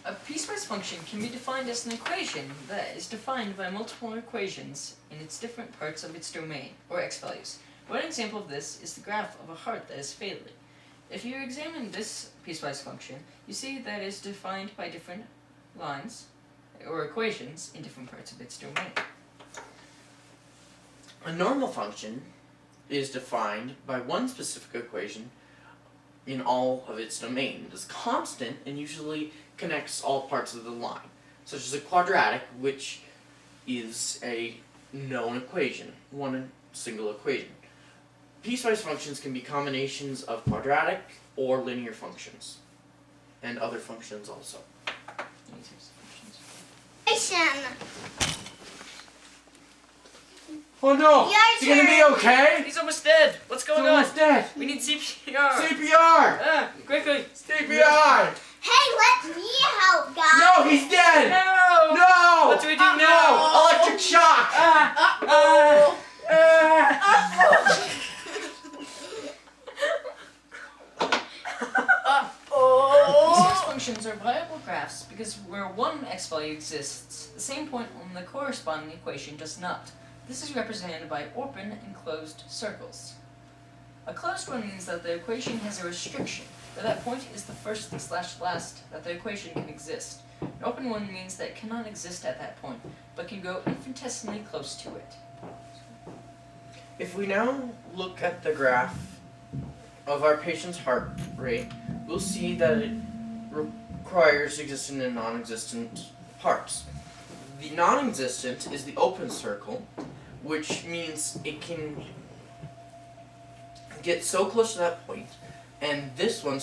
A piecewise function can be defined as an equation that is defined by multiple equations in its different parts of its domain, or x-values. One example of this is the graph of a heart that is failing. If you examine this piecewise function, you see that it is defined by different lines, or equations, in different parts of its domain. A normal function is defined by one specific equation in all of its domain. It is constant and usually connects all parts of the line, such as a quadratic, which is a known equation, one single equation. Piecewise functions can be combinations of quadratic or linear functions, and other functions also. Oh no! Is he gonna be okay? He's almost dead! What's going on? He's almost dead! We need CPR! CPR! Quickly! CPR! Hey, let me help, guys! No, he's dead! No! No! What do we do now? Electric shock! Piecewise functions are viable graphs because where one x value exists, the same point on the corresponding equation does not. This is represented by open and closed circles. A closed one means that the equation has a restriction, where that point is the first/last that the equation can exist. An open one means that it cannot exist at that point, but can go infinitesimally close to it. If we now look at the graph of our patient's heart rate, we'll see that it requires existent and non-existent parts. The non-existent is the open circle, which means it can get so close to that point, and this one,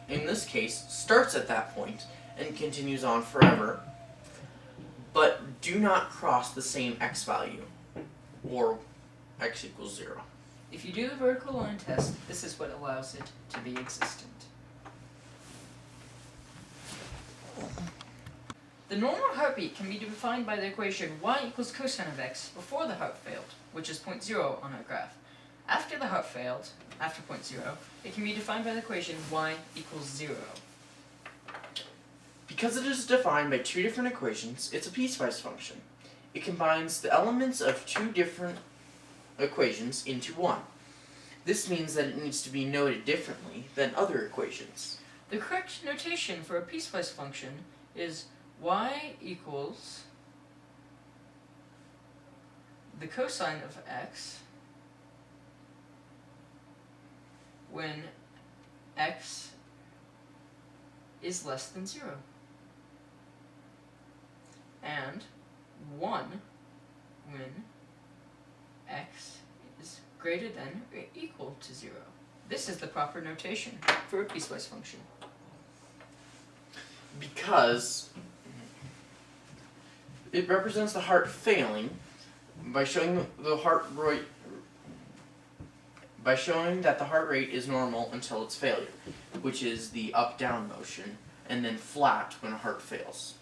in this case, starts at that point and continues on forever, but do not cross the same x value, or x equals 0. If you do the vertical line test, this is what allows it to be existent. The normal heartbeat can be defined by the equation y equals cosine of x before the heart failed, which is 0.0 on our graph. After the heart failed, after 0.0, it can be defined by the equation y equals 0. Because it is defined by two different equations, it's a piecewise function. It combines the elements of two different equations into one. This means that it needs to be noted differently than other equations. The correct notation for a piecewise function is y equals the cosine of x when x is less than 0, and 1 when x is greater than or equal to 0. This is the proper notation for a piecewise function. Because it represents the heart failing by showing the heart rate, by showing that the heart rate is normal until its failure, which is the up-down motion, and then flat when a heart fails.